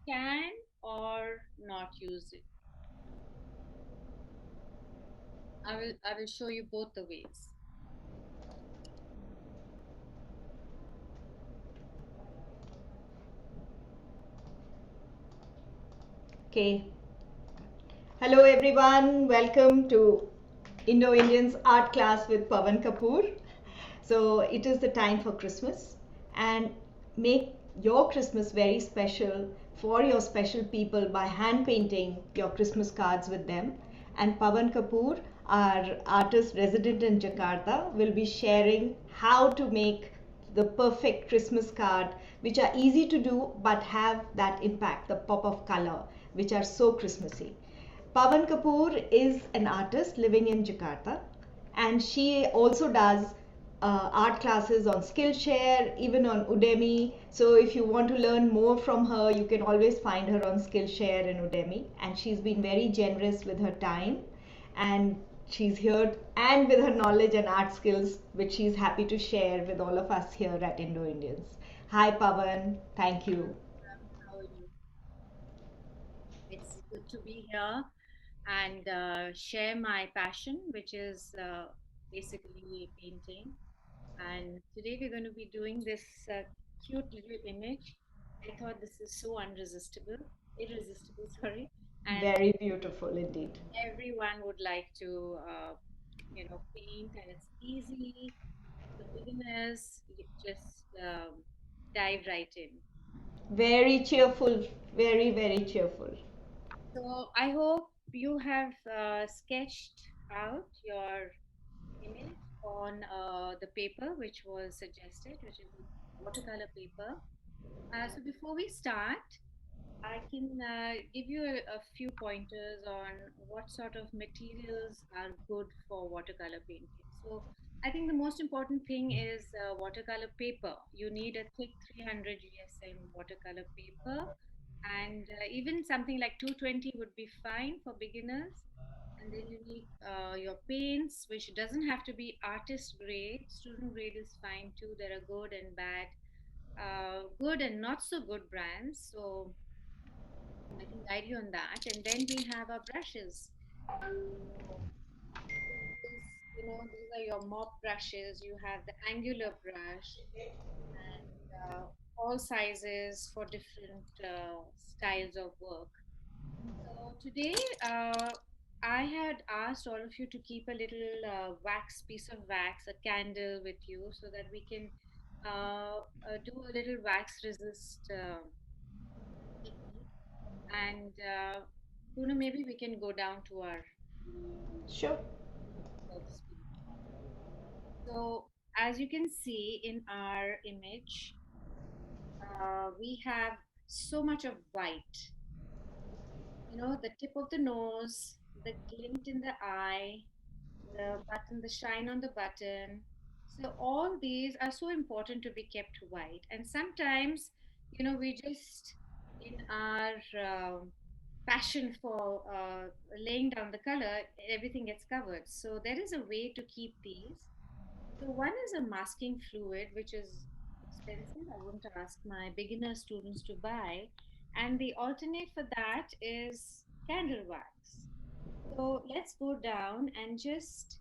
can or not use it. I will show you both the ways. Okay. Hello everyone. Welcome to Indo-Indians art class with Pavan Kapoor. So it is the time for Christmas and make your Christmas very special for your special people by hand painting your Christmas cards with them. And Pavan Kapoor, our artist resident in Jakarta, will be sharing how to make the perfect Christmas card, which are easy to do but have that impact, the pop of color, which are so Christmassy. Pavan Kapoor is an artist living in Jakarta, and she also does art classes on Skillshare, even on Udemy. So if you want to learn more from her, you can always find her on Skillshare and Udemy. And she's been very generous with her time, and she's here and with her knowledge and art skills, which she's happy to share with all of us here at Indo Indians. Hi, Pavan. Thank you. How are you? It's good to be here and share my passion, which is basically painting. And today we're going to be doing this cute little image. I thought this is so irresistible, sorry. And Very beautiful indeed. everyone would like to, paint, and it's easy. The beginners, you just dive right in. Very cheerful, very, very cheerful. So I hope you have sketched out your image on the paper which was suggested, which is watercolor paper. So before we start, I can give you a few pointers on what sort of materials are good for watercolor painting. So I think the most important thing is watercolor paper. You need a thick 300 GSM watercolor paper, and even something like 220 would be fine for beginners. And then you need your paints, which doesn't have to be artist grade. Student grade is fine too. There are good and bad, good and not so good brands. So I can guide you on that. And then we have our brushes. So these are your mop brushes. You have the angular brush and all sizes for different styles of work. So today, I had asked all of you to keep a little piece of wax, a candle with you, so that we can do a little wax resist technique. And Puna, maybe we can go down to our Sure. workspace. So, as you can see in our image, we have so much of white. The tip of the nose, the glint in the eye, the button, the shine on the button. So all these are so important to be kept white. And sometimes, we just in our passion for laying down the color, everything gets covered. So there is a way to keep these. So one is a masking fluid, which is expensive. I wouldn't ask my beginner students to buy. And the alternate for that is candle wax. So let's go down and just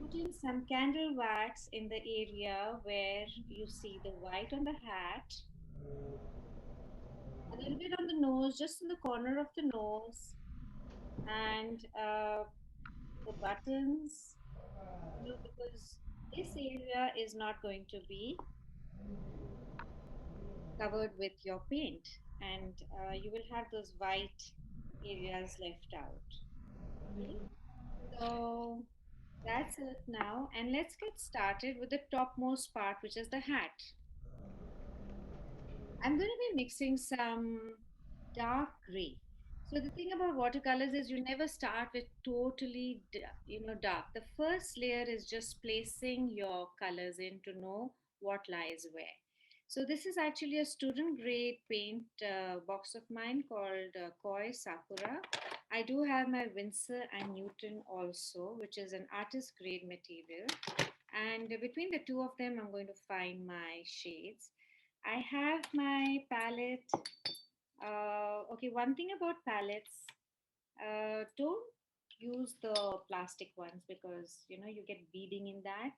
put in some candle wax in the area where you see the white on the hat, a little bit on the nose, just in the corner of the nose, and the buttons, because this area is not going to be covered with your paint, and you will have those white areas left out. Okay, so that's it now, and let's get started with the topmost part, which is the hat. I'm going to be mixing some dark gray. So the thing about watercolors is you never start with totally, dark. The first layer is just placing your colors in to know what lies where. So this is actually a student grade paint box of mine called Koi Sakura. I do have my Winsor and Newton also, which is an artist grade material. And between the two of them, I'm going to find my shades. I have my palette Okay, one thing about palettes, don't use the plastic ones because you get beading in that.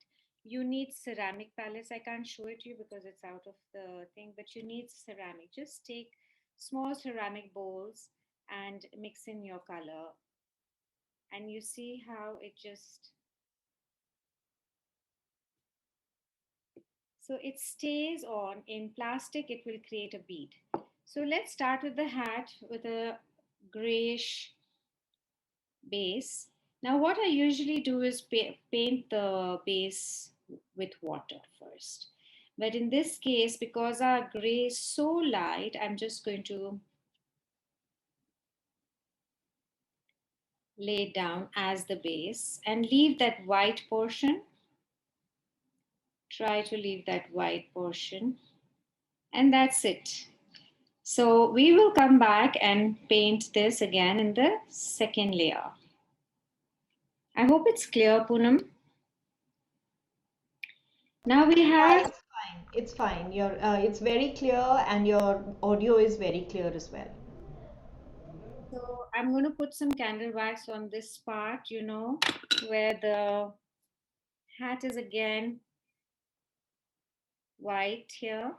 You need ceramic palettes. I can't show it to you because it's out of the thing, but you need ceramic. Just take small ceramic bowls and mix in your color, and you see how it just, so it stays on. In plastic it will create a bead. So let's start with the hat with a grayish base. Now, what I usually do is paint the base with water first. But in this case, because our gray is so light, I'm just going to lay it down as the base and leave that white portion. Try to leave that white portion. And that's it. So we will come back and paint this again in the second layer. I hope it's clear, Poonam. Now we Yeah, have, it's fine. It's fine. It's very clear, and your audio is very clear as well. so I'm going to put some candle wax on this part, where the hat is again white here.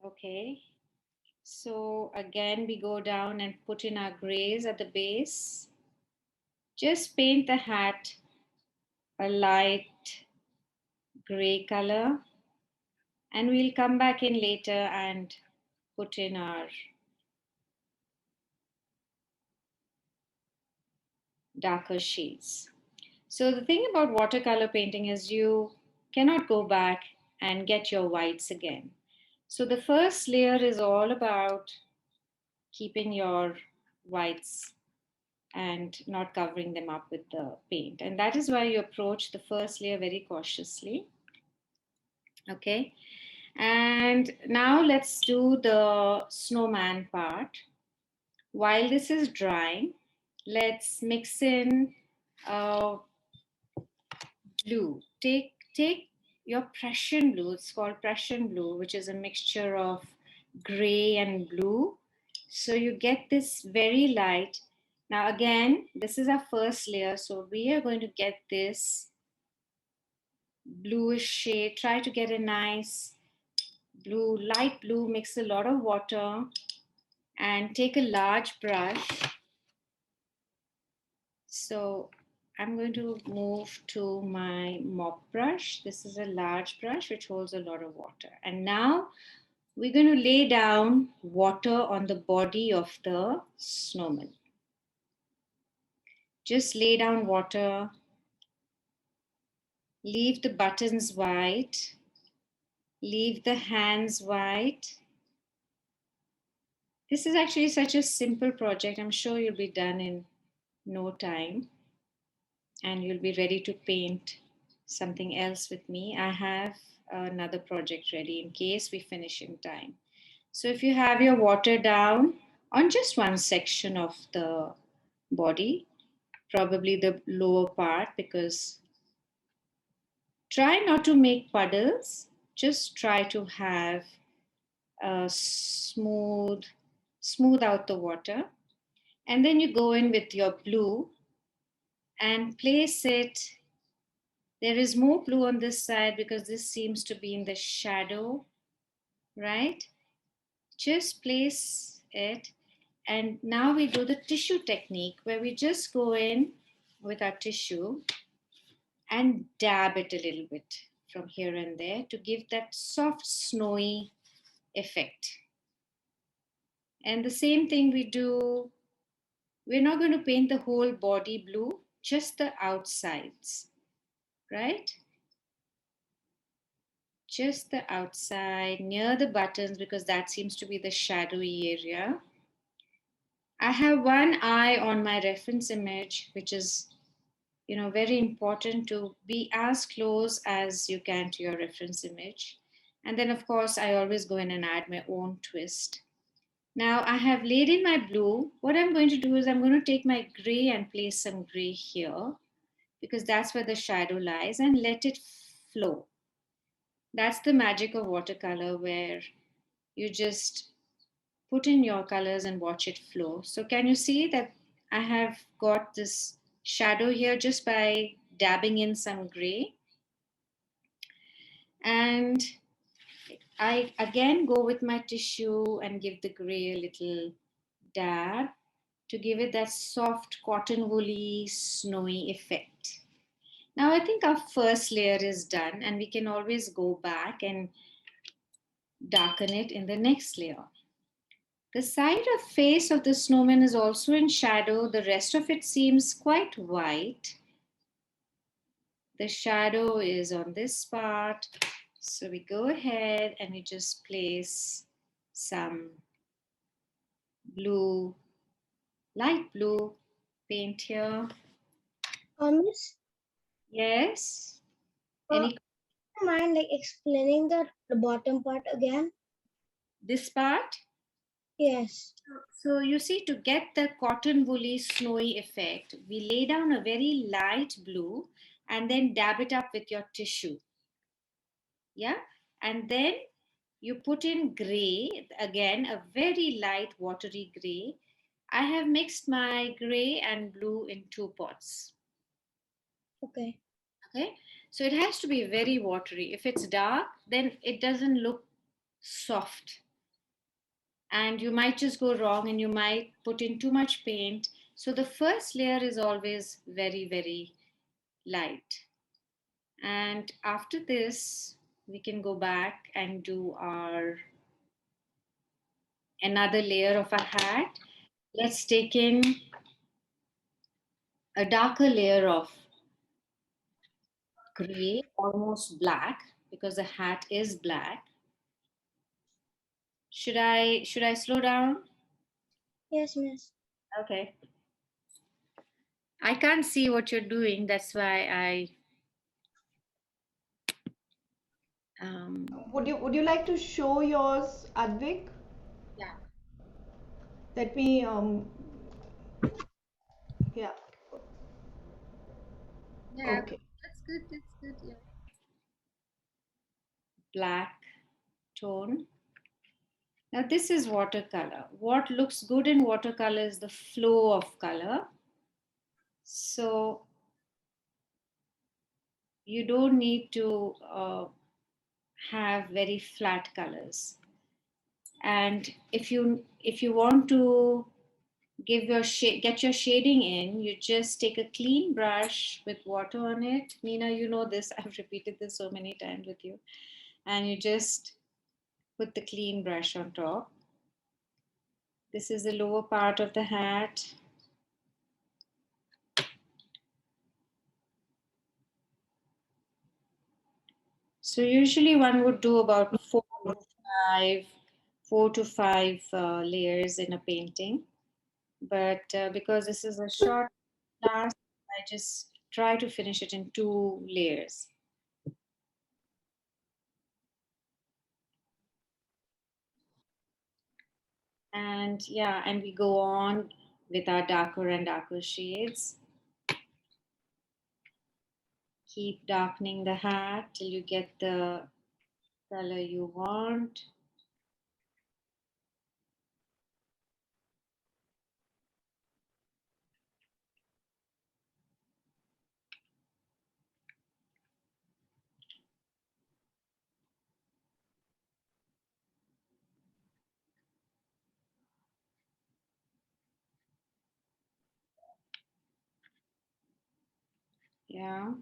Okay. So again, we go down and put in our grays at the base. Just paint the hat a light gray color, and we'll come back in later and put in our darker shades. So the thing about watercolor painting is you cannot go back and get your whites again. So the first layer is all about keeping your whites and not covering them up with the paint. And that is why you approach the first layer very cautiously. Okay. And now let's do the snowman part. While this is drying, let's mix in blue. Take your Prussian blue. It's called Prussian blue, which is a mixture of gray and blue. So you get this very light. Now again, this is our first layer, so we are going to get this bluish shade. Try to get a nice blue, light blue. Mix a lot of water and take a large brush. So I'm going to move to my mop brush. This is a large brush which holds a lot of water. And now we're going to lay down water on the body of the snowman. Just lay down water, leave the buttons white, leave the hands white. This is actually such a simple project. I'm sure you'll be done in no time and you'll be ready to paint something else with me. I have another project ready in case we finish in time. So if you have your water down on just one section of the body, probably the lower part, because try not to make puddles, just try to have a smooth out the water. And then you go in with your blue and place it. There is more blue on this side because this seems to be in the shadow, right? Just place it. And now we do the tissue technique where we just go in with our tissue and dab it a little bit from here and there to give that soft, snowy effect. And the same thing we do, we're not going to paint the whole body blue, just the outsides, right? Just the outside near the buttons because that seems to be the shadowy area. I have one eye on my reference image, which is, very important to be as close as you can to your reference image. And then, of course, I always go in and add my own twist. Now I have laid in my blue. What I'm going to do is I'm going to take my gray and place some gray here because that's where the shadow lies and let it flow. That's the magic of watercolor, where you just put in your colors and watch it flow. So, can you see that I have got this shadow here just by dabbing in some gray? And I again go with my tissue and give the gray a little dab to give it that soft, cotton woolly, snowy effect. Now, I think our first layer is done, and we can always go back and darken it in the next layer. The side of face of the snowman is also in shadow. The rest of it seems quite white. The shadow is on this part. So we go ahead and we just place some blue, light blue paint here. Miss, Yes. uh, Any mind like explaining the bottom part again? this part? Yes. So you see, to get the cotton woolly snowy effect, we lay down a very light blue and then dab it up with your tissue. Yeah. And then you put in gray, again, a very light watery gray. I have mixed my gray and blue in two pots. Okay. Okay. So it has to be very watery. If it's dark, then it doesn't look soft. And you might just go wrong and you might put in too much paint. So the first layer is always very, very light. And after this, we can go back and do our another layer of a hat. Let's take in a darker layer of gray, almost black, because the hat is black. Should I slow down? Yes, miss. Okay. I can't see what you're doing. That's why um Would you like to show yours, Advik? yeah. Let me yeah. Yeah, Okay. that's good. That's good. Yeah. Black tone. Now, this is watercolor. What looks good in watercolor is the flow of color. So, you don't need to have very flat colors. And if you want to get your shading in, you just take a clean brush with water on it. Nina, you know this. I've repeated this so many times with you. And you just put the clean brush on top. This is the lower part of the hat. So usually one would do about five, 4 to 5 layers in a painting. But because this is a short class, I just try to finish it in 2 layers. And yeah, and we go on with our darker and darker shades. Keep darkening the hat till you get the color you want. Yeah.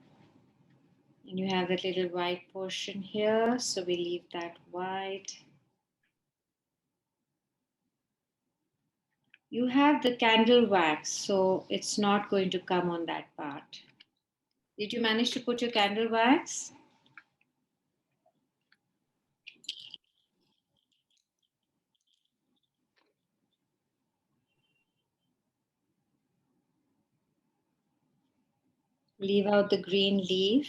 And you have that little white portion here, so we leave that white. You have the candle wax, so it's not going to come on that part. Did you manage to put your candle wax? Leave out the green leaf.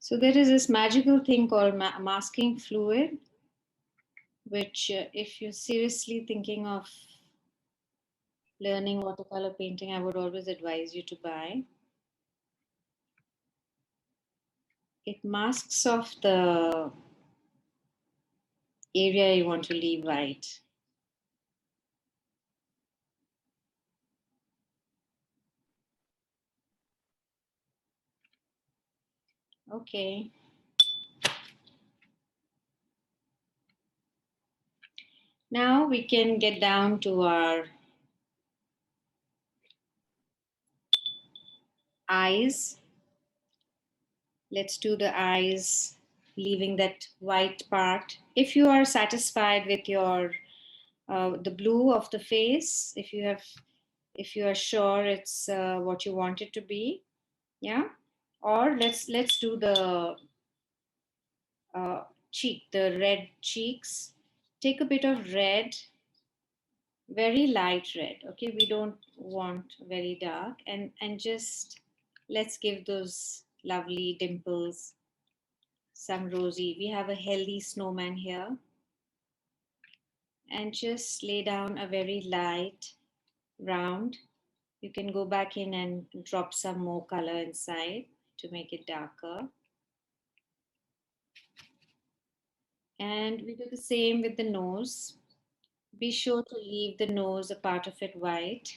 So there is this magical thing called masking fluid, which if you're seriously thinking of learning watercolor painting, I would always advise you to buy. It masks off the area you want to leave white. Okay. Now we can get down to our eyes. Let's do the eyes, leaving that white part. If you are satisfied with your the blue of the face, if you are sure it's what you want it to be, yeah. Or let's do the cheek, the red cheeks. Take a bit of red, very light red. Okay, we don't want very dark, and just let's give those lovely dimples some rosy. We have a healthy snowman here, and just lay down a very light round. You can go back in and drop some more color inside to make it darker. And we do the same with the nose. Be sure to leave the nose, a part of it white.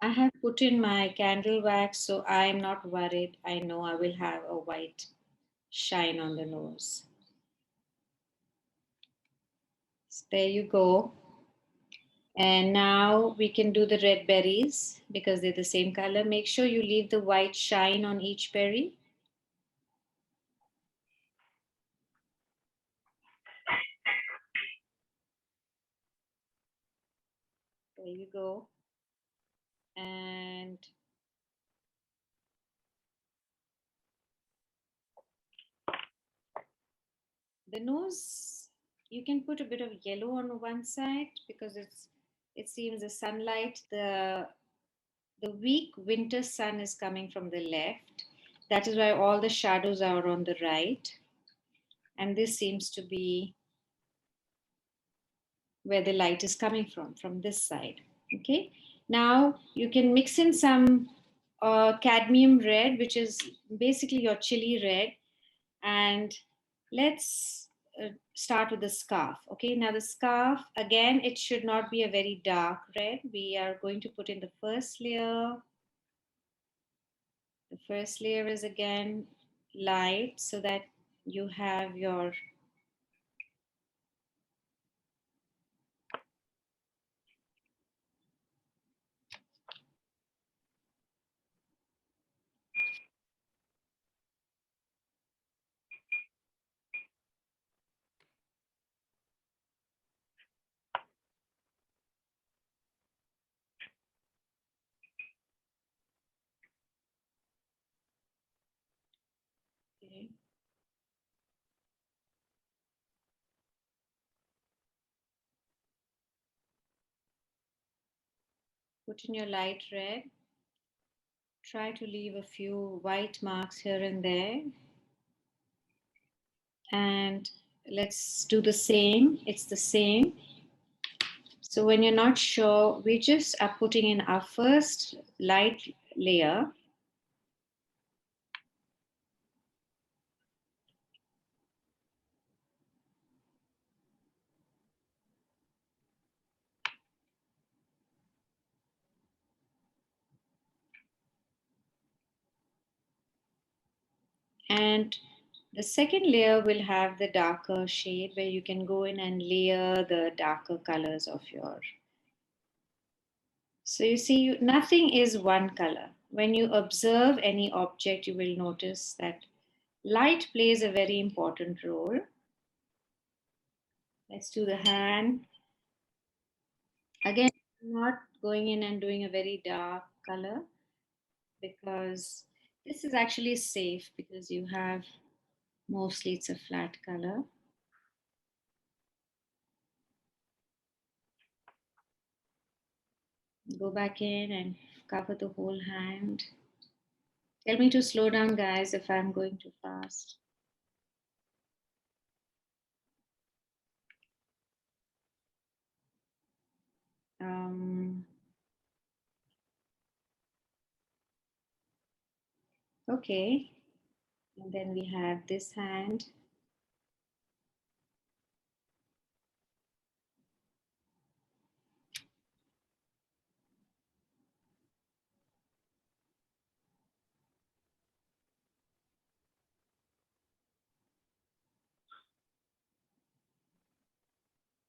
I have put in my candle wax, so I'm not worried. I know I will have a white shine on the nose. So there you go. And now we can do the red berries because they're the same color. Make sure you leave the white shine on each berry. There you go. And the nose, you can put a bit of yellow on one side because it seems the sunlight, the weak winter sun is coming from the left. That is why all the shadows are on the right. And this seems to be where the light is coming from this side. Okay. Now you can mix in some cadmium red, which is basically your chili red. And let's start with the scarf. Okay. Now the scarf, again, it should not be a very dark red. We are going to put in the first layer. The first layer is again light so that you have your okay. Put in your light red. Try to leave a few white marks here and there. And let's do the same. It's the same. So when you're not sure, we just are putting in our first light layer. And the second layer will have the darker shade where you can go in and layer the darker colors of your. So you see, nothing is one color. When you observe any object, you will notice that light plays a very important role. Let's do the hand. Again, I'm not going in and doing a very dark color because this is actually safe because you have mostly it's a flat color. Go back in and cover the whole hand. Tell me to slow down, guys, if I'm going too fast. Um, okay. And then we have this hand.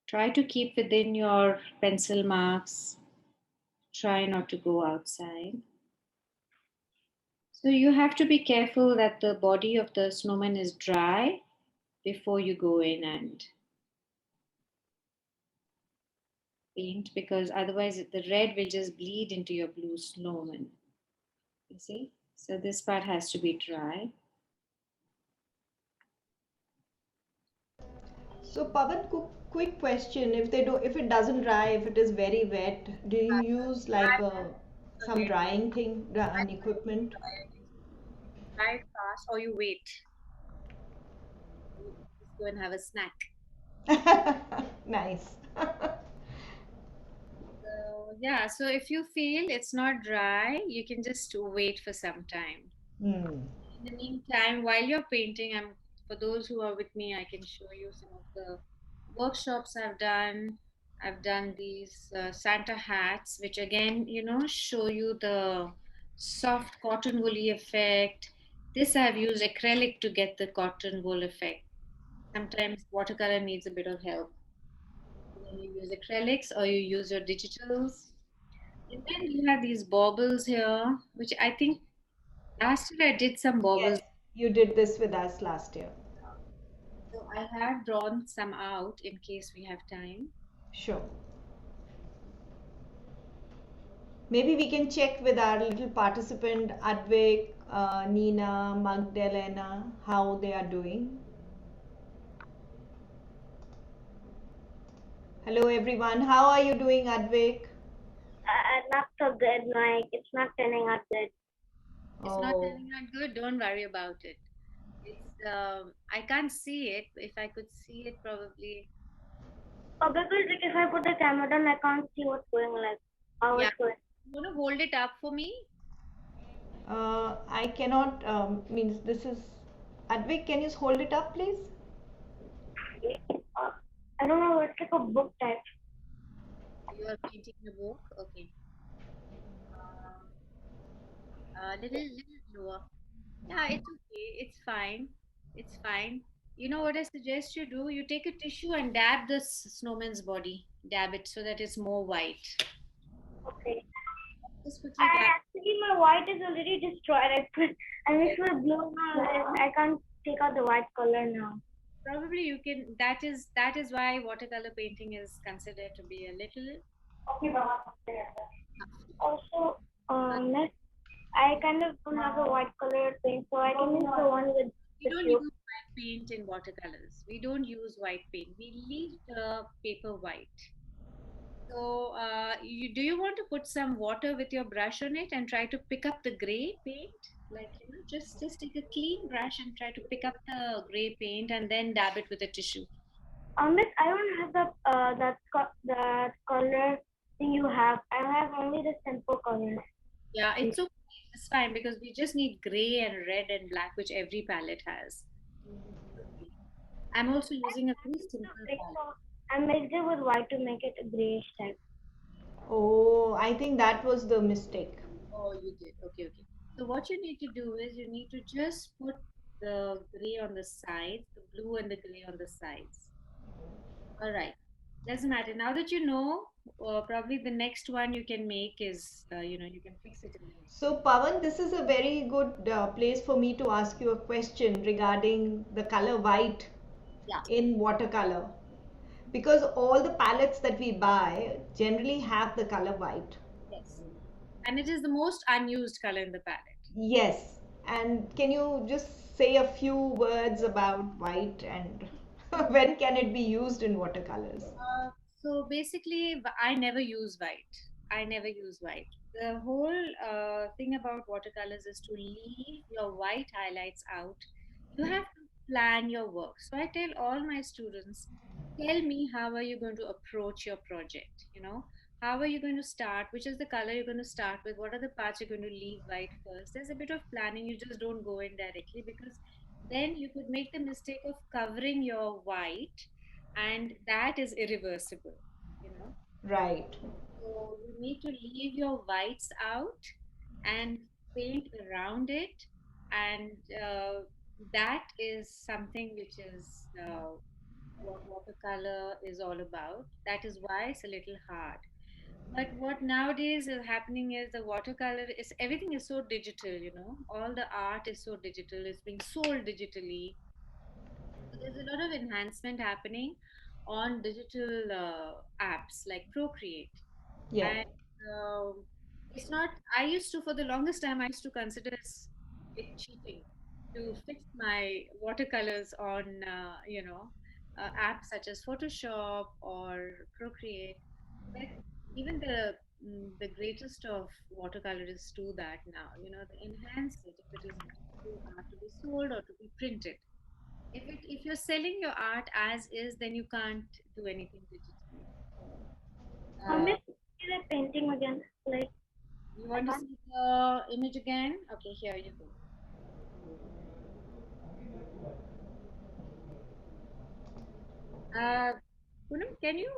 Try to keep within your pencil marks. Try not to go outside. So you have to be careful that the body of the snowman is dry before you go in and paint, because otherwise the red will just bleed into your blue snowman. You see? So this part has to be dry. So Pavan, quick question: if it doesn't dry, if it is very wet, do you use like some Okay. drying thing, an equipment? Dry it fast or you wait. You just go and have a snack. Nice. So yeah, so if you feel it's not dry, you can just wait for some time. Hmm. In the meantime, while you're painting, I'm for those who are with me, I can show you some of the workshops I've done. I've done these Santa hats, which again, show you the soft cotton woolly effect. This I've used acrylic to get the cotton wool effect. Sometimes watercolor needs a bit of help. Then you use acrylics or you use your digitals. And then you have these baubles here, which I think last year I did some baubles. Yes, you did this with us last year. So I have drawn some out in case we have time. Sure. Maybe we can check with our little participant Advik, Nina, Magdalena, how they are doing. Hello everyone, how are you doing, Advik? Not so good, Mike. It's not turning out good. It's not Oh, turning out good. Don't worry about it. It's I can't see it. If I could see it, probably. Because like, if I put the camera down, I can't see what's going like how Yeah. it's going. You want to hold it up for me? I cannot, means this is, Advik, can you hold it up please? Uh, I don't know. It's like a book type. You are painting the book. Okay. Little lower. Yeah, it's okay. It's fine. It's fine. You know what I suggest you do? You take a tissue and dab the snowman's body. Dab it so that it's more white. Okay. Just quickly I dab. actually my white is already destroyed. I mixed with blue now. I can't take out the white color now. Probably you can. That is why watercolor painting is considered to be a little Okay, Baba. tough. Also, But next I kind of don't have a white color paint, so I can use the one with we the don't use tube. white paint in watercolors. We don't use white paint. We leave the paper white. So, do you want to put some water with your brush on it and try to pick up the gray paint? Like, just take a clean brush and try to pick up the gray paint and then dab it with a tissue. Miss, I don't have the that color thing you have. I have only the simple colors. Yeah, it's okay. It's fine because we just need gray and red and black, which every palette has. Okay. I'm also using a very simple palette. I mixed it with white to make it a grayish type. Oh, I think that was the mistake. Oh, you did. Okay, okay. So what you need to do is you need to just put the gray on the sides, the blue and the gray on the sides. All right. Doesn't matter. Now that you know, probably the next one you can make is, you can fix it in the next. So, Pawan, this is a very good place for me to ask you a question regarding the color white Yeah. in watercolor. Because all the palettes that we buy generally have the color white. Yes. And it is the most unused color in the palette. Yes. And can you just say a few words about white and when can it be used in watercolors? So basically, I never use white. I never use white. The whole thing about watercolors is to leave your white highlights out. You have to plan your work. So I tell all my students, tell me how are you going to approach your project? How are you going to start? Which is the color you're going to start with? What are the parts you're going to leave white first? There's a bit of planning. You just don't go in directly because then you could make the mistake of covering your white, and that is irreversible. You know Right. so you need to leave your whites out and paint around it, and that is something which is what watercolor is all about. That is why it's a little hard. But what nowadays is happening is the watercolor is everything is so digital. All the art is so digital. It's being sold digitally. So there's a lot of enhancement happening on digital apps like Procreate. Yeah. And it's not, I used to, for the longest time, I used to consider it cheating to fix my watercolors on, apps such as Photoshop or Procreate. But even the greatest of watercolorists do that now. They enhance it if it is to art to be sold or to be printed. If you're selling your art as is, then you can't do anything digitally. So, Miss, uh, see the painting again. Like you I want to can't. see the image again? Okay, here you go. Uh, Poonam, can you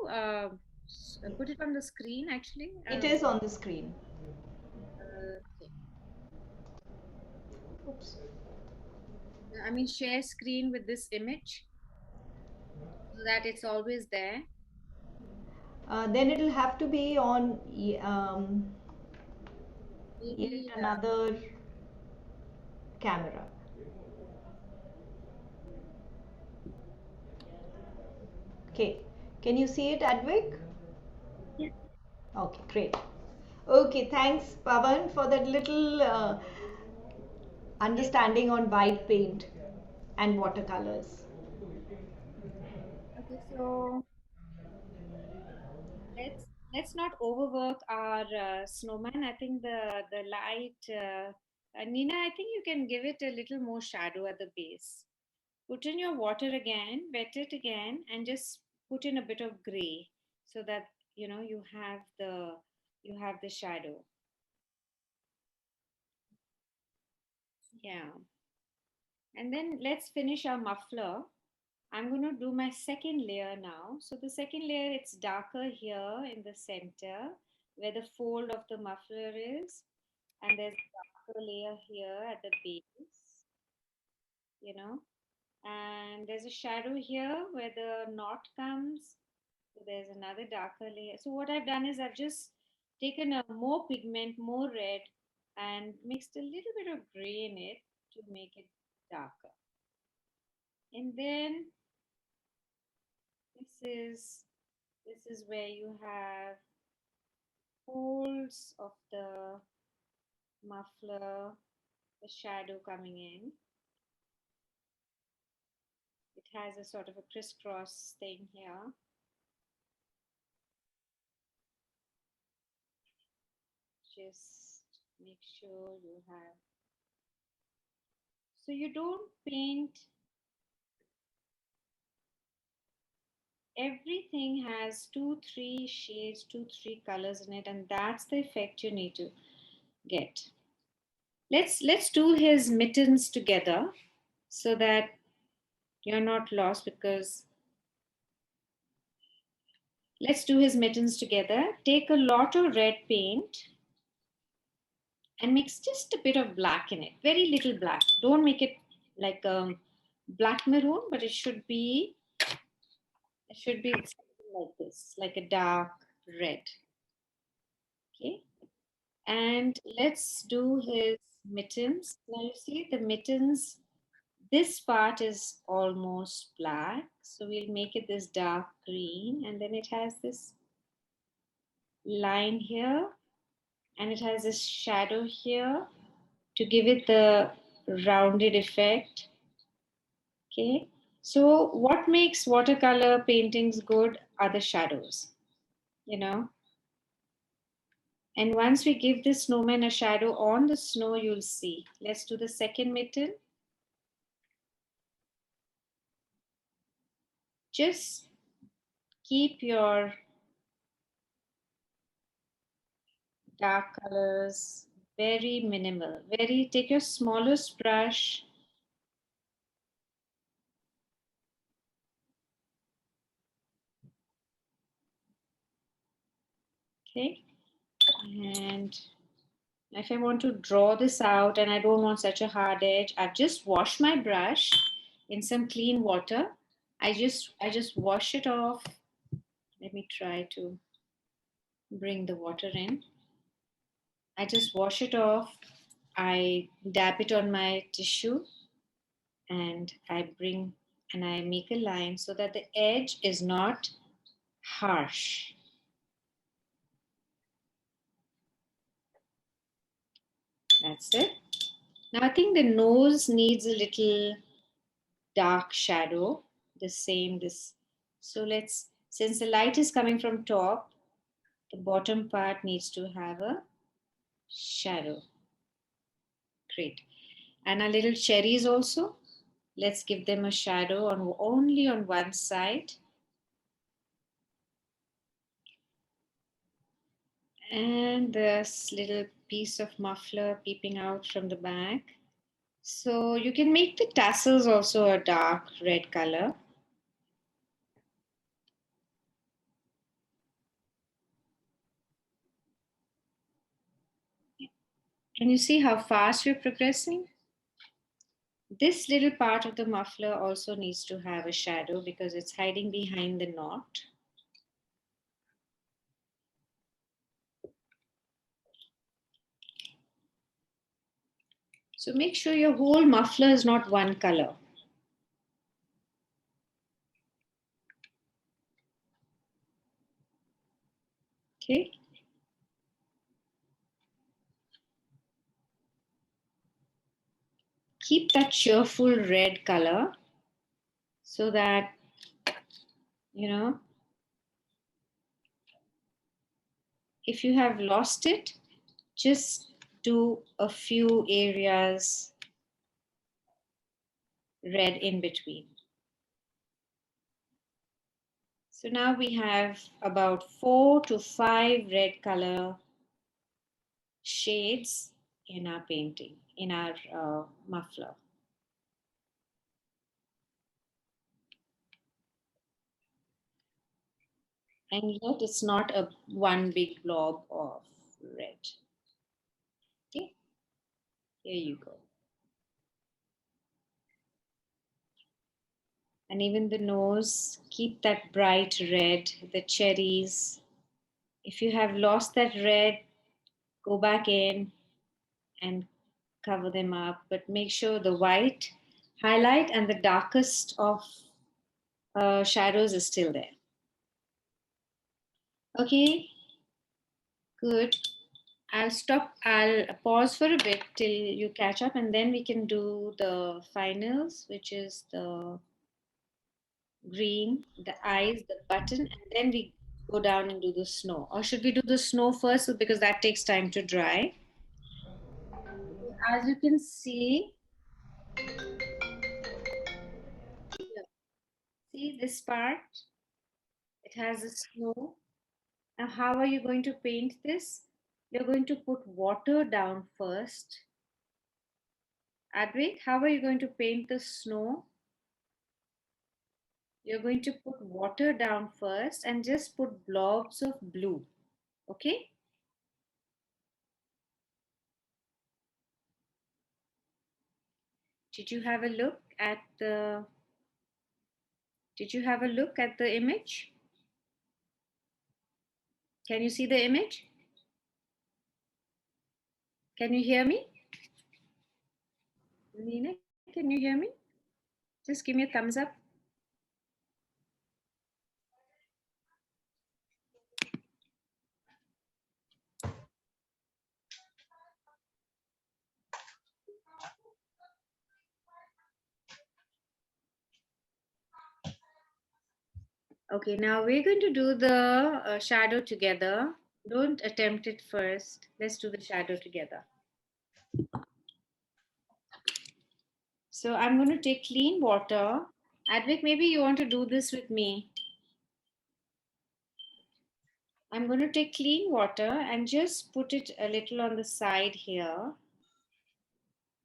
put it on the screen actually? It is on the screen. Okay. Oops. I mean, share screen with this image so that it's always there. Then it'll have to be on yet Maybe another camera. Okay. Can you see it, Advik? Yes. Okay, great. Okay, thanks, Pavan, for that little understanding on white paint and watercolors. okay. So let's not overwork our snowman. I think the light, Nina. I think you can give it a little more shadow at the base. Put in your water again, wet it again, and just put in a bit of gray so that you have the shadow. Yeah. And then let's finish our muffler. I'm going to do my second layer now. So the second layer, it's darker here in the center where the fold of the muffler is. And there's a darker layer here at the base, you know. And there's a shadow here where the knot comes. So there's another darker layer. So what I've done is I've just taken a more pigment, more red, and mixed a little bit of gray in it to make it darker. And then this is this is where you have folds of the muffler, the shadow coming in. It has a sort of a crisscross thing here. Just make sure you have. So you don't paint, everything has two, three shades, two, three colors in it, and that's the effect you need to get. Let's do his mittens together so that you're not lost because let's do his mittens together. Take a lot of red paint and mix just a bit of black in it. Very little black. Don't make it like black maroon, but it should be something like this, like a dark red. Okay. And let's do his mittens. Now you see the mittens, this part is almost black. So we'll make it this dark green, and then it has this line here, and it has this shadow here to give it the rounded effect. Okay. So what makes watercolor paintings good are the shadows, you know. And once we give the snowman a shadow on the snow, you'll see. Let's do the second mitten. Just keep your dark colors very minimal. Take your smallest brush. Okay. And if I want to draw this out and I don't want such a hard edge, I've just washed my brush in some clean water. I just wash it off. Let me try to bring the water in. I just wash it off. I dab it on my tissue and I make a line so that the edge is not harsh. That's it. Now I think the nose needs a little dark shadow. So since the light is coming from top, the bottom part needs to have a shadow. Great. And our little cherries also. Let's give them a shadow only on one side. And this little piece of muffler peeping out from the back. So you can make the tassels also a dark red color. Can you see how fast we're progressing? This little part of the muffler also needs to have a shadow because it's hiding behind the knot. So make sure your whole muffler is not one color. Okay. Keep that cheerful red color so that, if you have lost it, just do a few areas red in between. So now we have about 4 to 5 red color shades in our painting, in our muffler. And yet it's not a one big blob of red. Okay, here you go. And even the nose, keep that bright red, the cherries. If you have lost that red, go back in and cover them up, but make sure the white highlight and the darkest of shadows is still there. Okay, good. I'll pause for a bit till you catch up, and then we can do the finals, which is the green, the eyes, the button, and then we go down and do the snow. Or should we do the snow first because that takes time to dry? As you can see, see this part, it has a snow. Now, how are you going to paint this? You're going to put water down first. Advik, how are you going to paint the snow? You're going to put water down first and just put blobs of blue. Okay? Did you have a look at the image? Can you see the image? Can you hear me? Nina, can you hear me? Just give me a thumbs up. Okay, now we're going to do the shadow together. Don't attempt it first. Let's do the shadow together. So I'm going to take clean water. Advik, maybe you want to do this with me. I'm going to take clean water and just put it a little on the side here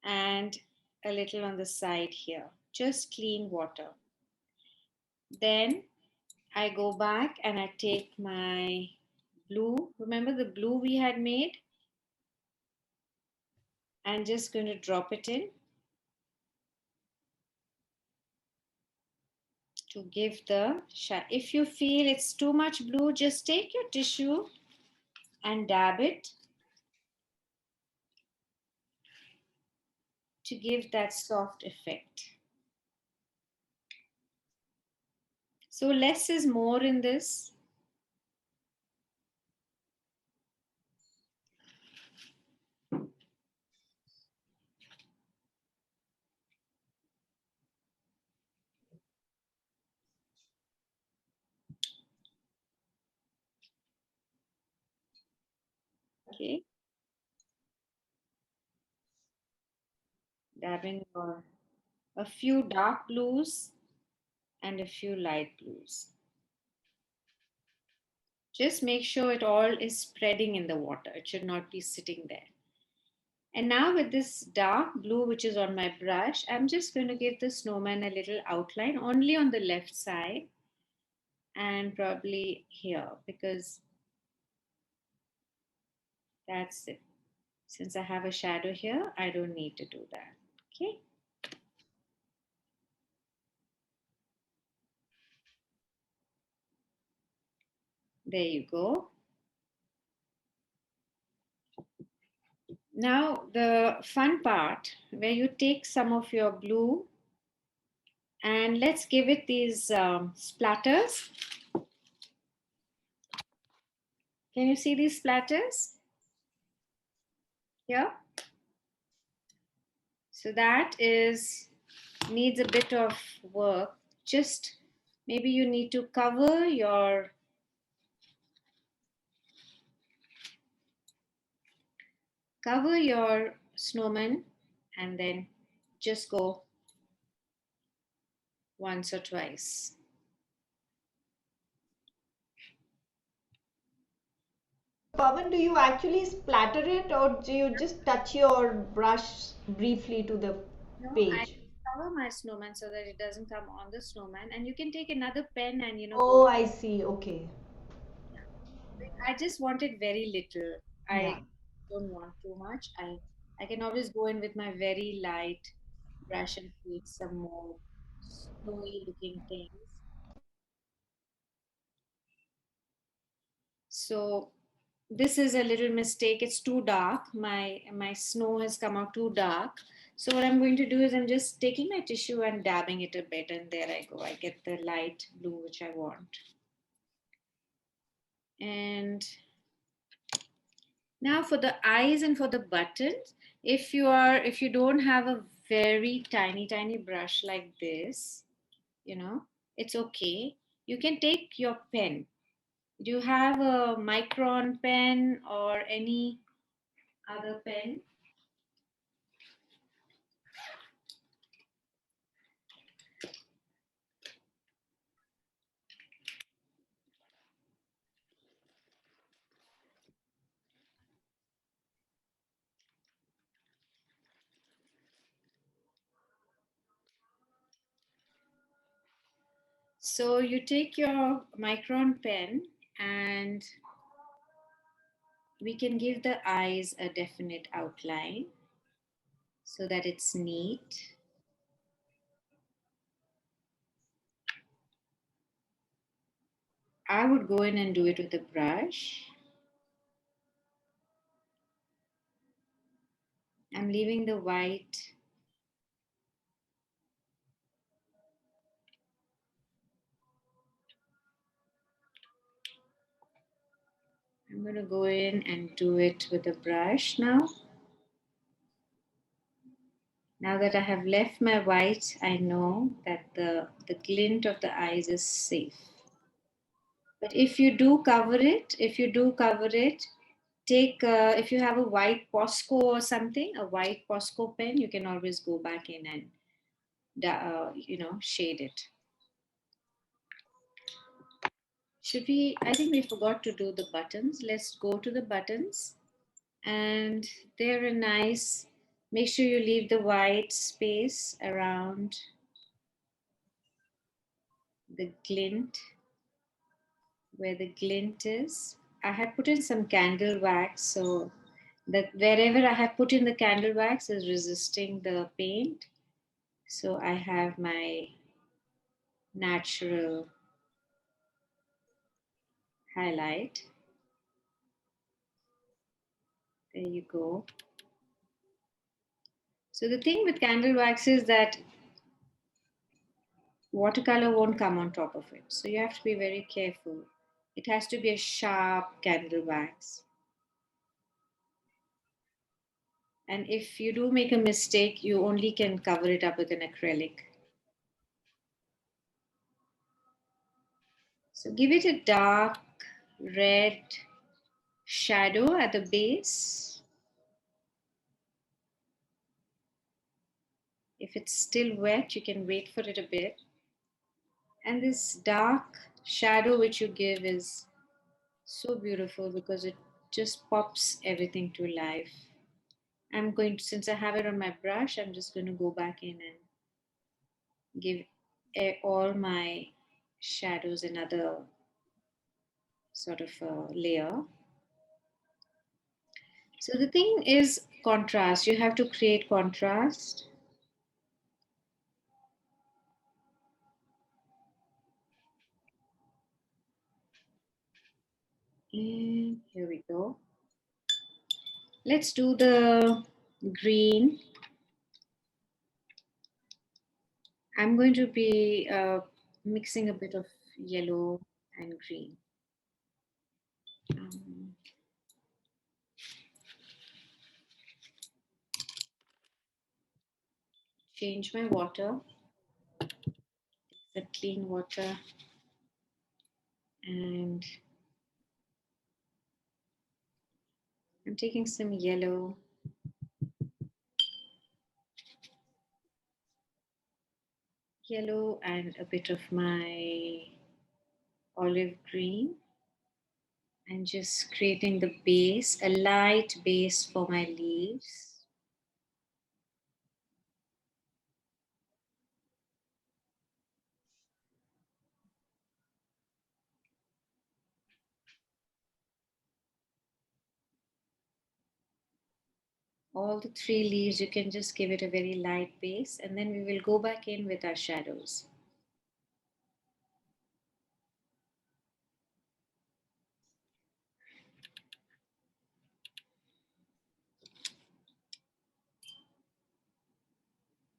and a little on the side here. Just clean water. Then I go back and I take my blue. Remember the blue we had made? I'm just going to drop it in to give the shine. If you feel it's too much blue, just take your tissue and dab it to give that soft effect. So less is more in this. Okay, dab in a few dark blues and a few light blues. Just make sure it all is spreading in the water. It should not be sitting there. And now with this dark blue which is on my brush, I'm just going to give the snowman a little outline only on the left side and probably here because that's it. Since I have a shadow here, I don't need to do that. Okay. There you go. Now the fun part where you take some of your blue and let's give it these splatters. Can you see these splatters here? So that is needs a bit of work. Just maybe you need to cover your snowman and then just go once or twice. Pavan, do you actually splatter it or do you just touch your brush briefly to the No, I page? cover my snowman so that it doesn't come on the snowman. And you can take another pen and go. Oh, I see. Okay. Yeah. I just wanted very little. Yeah. I don't want too much. I can always go in with my very light brush and create some more snowy looking things. So this is a little mistake. It's too dark. My snow has come out too dark. So what I'm going to do is I'm just taking my tissue and dabbing it a bit, and there I go. I get the light blue which I want. And now for the eyes and for the buttons, if you don't have a very tiny brush like this, it's okay. You can take your pen. Do you have a micron pen or any other pen? So you take your micron pen and we can give the eyes a definite outline so that it's neat. I would go in and do it with a brush. I'm leaving the white. I'm going to go in and do it with a brush now. Now that I have left my white, I know that the glint of the eyes is safe. But if you do cover it, take if you have a white Posco or something, a white Posco pen, you can always go back in and shade it. Should we? I think we forgot to do the buttons. Let's go to the buttons, and they're a nice. Make sure you leave the white space around the glint, where the glint is. I had put in some candle wax, so that wherever I have put in the candle wax is resisting the paint. So I have my natural highlight. There you go. So the thing with candle wax is that watercolor won't come on top of it. So you have to be very careful. It has to be a sharp candle wax. And if you do make a mistake, you only can cover it up with an acrylic. So give it a dark red shadow at the base. If it's still wet, you can wait for it a bit. And this dark shadow which you give is so beautiful because it just pops everything to life. I'm going to, since I have it on my brush, I'm just going to go back in and give all my shadows another sort of layer. So the thing is contrast. You have to create contrast. And here we go. Let's do the green. I'm going to be mixing a bit of yellow and green. Um, change my water, the clean water, and I'm taking some yellow and a bit of my olive green, and just creating the base, a light base for my leaves. All the three leaves, you can just give it a very light base, and then we will go back in with our shadows.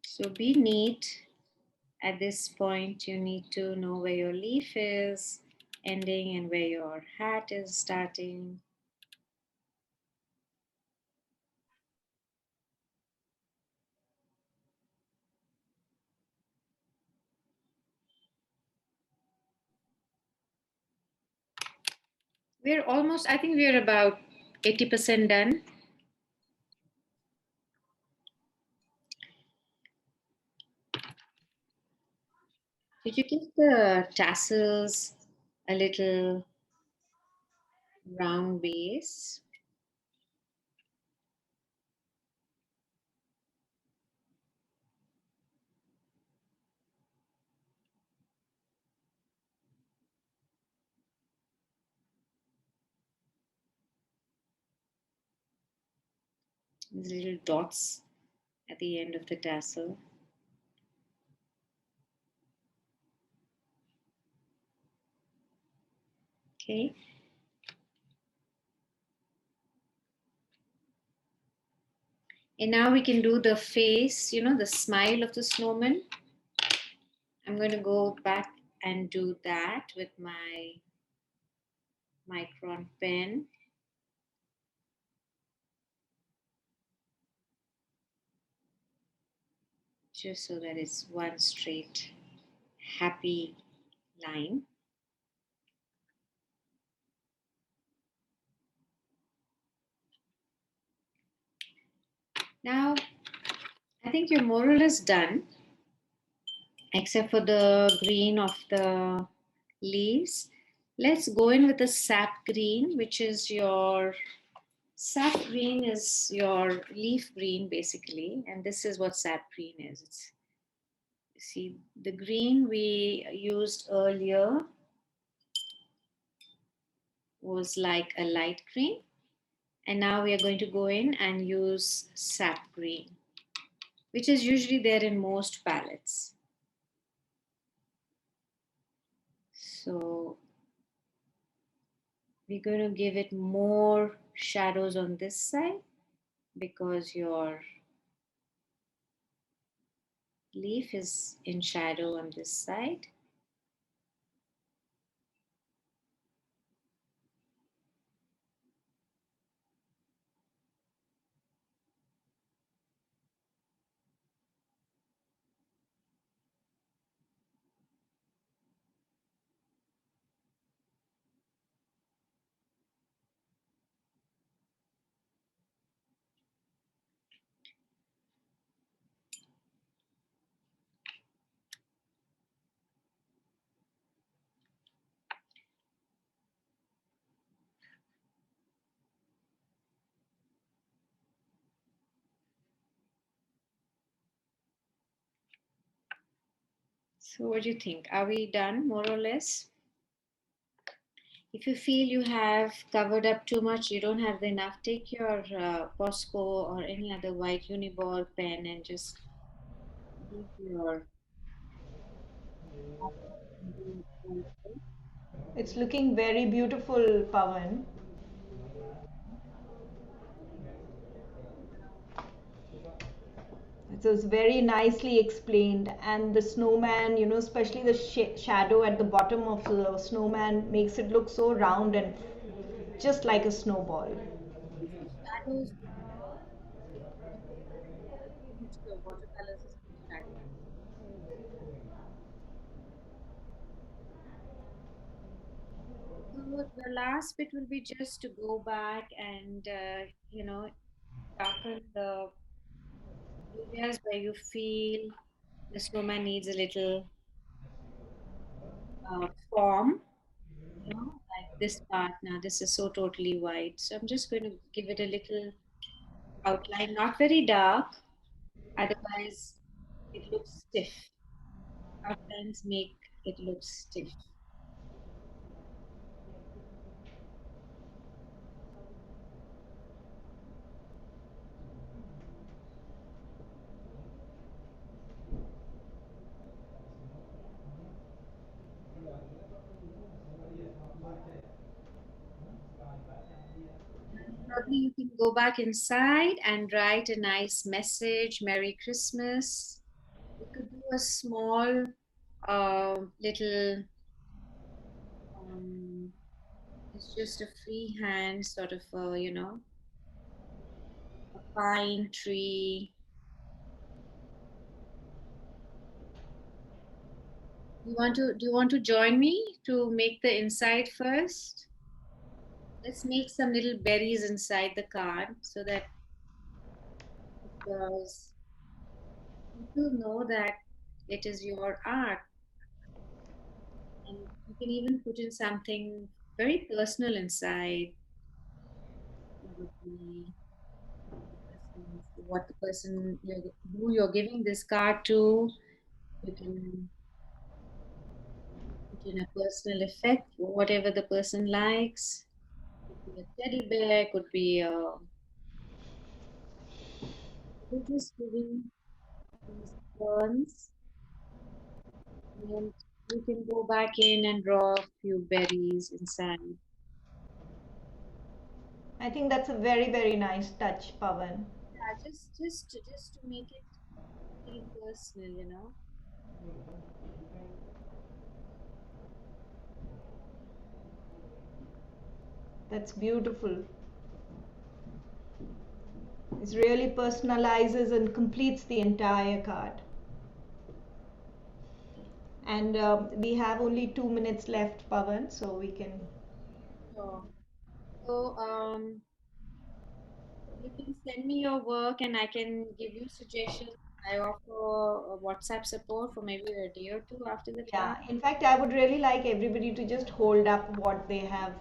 So be neat. At this point, you need to know where your leaf is ending and where your hat is starting. We're almost, I think we're about 80% done. Did you give the tassels a little round base? These little dots at the end of the tassel. Okay. And now we can do the face, the smile of the snowman. I'm going to go back and do that with my micron pen. Just so that it's one straight happy line. Now, I think you're more or less done, except for the green of the leaves. Let's go in with the sap green, which is your sap green is your leaf green basically, and this is what sap green is. It's see the green we used earlier was like a light green, and now we are going to go in and use sap green, which is usually there in most palettes. So we're going to give it more shadows on this side because your leaf is in shadow on this side. So what do you think? Are we done more or less? If you feel you have covered up too much, you don't have enough, take your Posco or any other white uniball pen and just give your It's looking very beautiful, Pawan. It was very nicely explained, and the snowman, especially the shadow at the bottom of the snowman, makes it look so round and just like a snowball. shadows use the watercolors as shadows. So the last bit will be just to go back and darken the areas where you feel the snowman needs a little form. Like this part now, this is so totally white. So I'm just going to give it a little outline, not very dark, otherwise it looks stiff. Outlines make it look stiff. Probably you can go back inside and write a nice message, Merry Christmas. You could do a small little, um, it's just a freehand sort of, a pine tree. Do you want to join me to make the inside first? Let's make some little berries inside the card so that because people know that it is your art, and you can even put in something very personal inside. Probably what the person who you're giving this card to. You can put in a personal effect, whatever the person likes. Could be a teddy bear, could be a. We're just giving these burns, and you can go back in and draw a few berries inside. I think that's a very, very nice touch, Pawan. Yeah, just to make it feel personal. That's beautiful. It really personalizes and completes the entire card. And we have only 2 minutes left, Pawan, so we can. So, so You can send me your work and I can give you suggestions. I offer WhatsApp support for maybe a day or two after the Yeah, class. in fact, I would really like everybody to just hold up what they have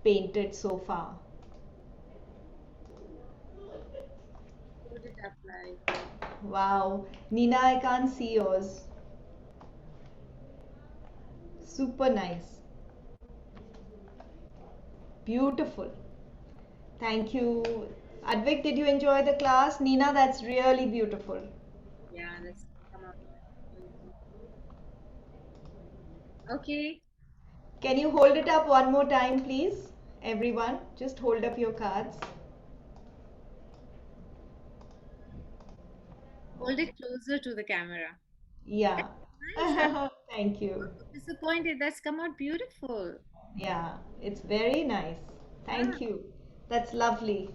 painted so far. Hold it up like Wow, Nina, I can't see yours. Super nice. Beautiful. Thank you. Advik, did you enjoy the class? Nina, that's really beautiful. yeah, that's come out. Okay, Can you hold it up one more time, please? Everyone, just hold up your cards. hold it closer to the camera. Yeah. That's nice. I'm Thank you. not disappointed. That's come out beautiful. Yeah, it's very nice. Yeah, Thank you. That's lovely.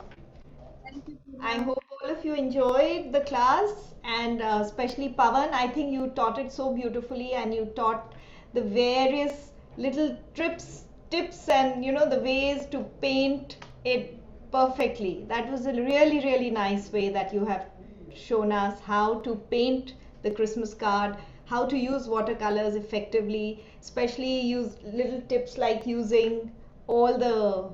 thank you, I Puna. hope all of you enjoyed the class and especially Pavan. I think you taught it so beautifully and you taught the various little tips and the ways to paint it perfectly. That was a really, really nice way that you have shown us how to paint the Christmas card, how to use watercolors effectively, especially use little tips like using all the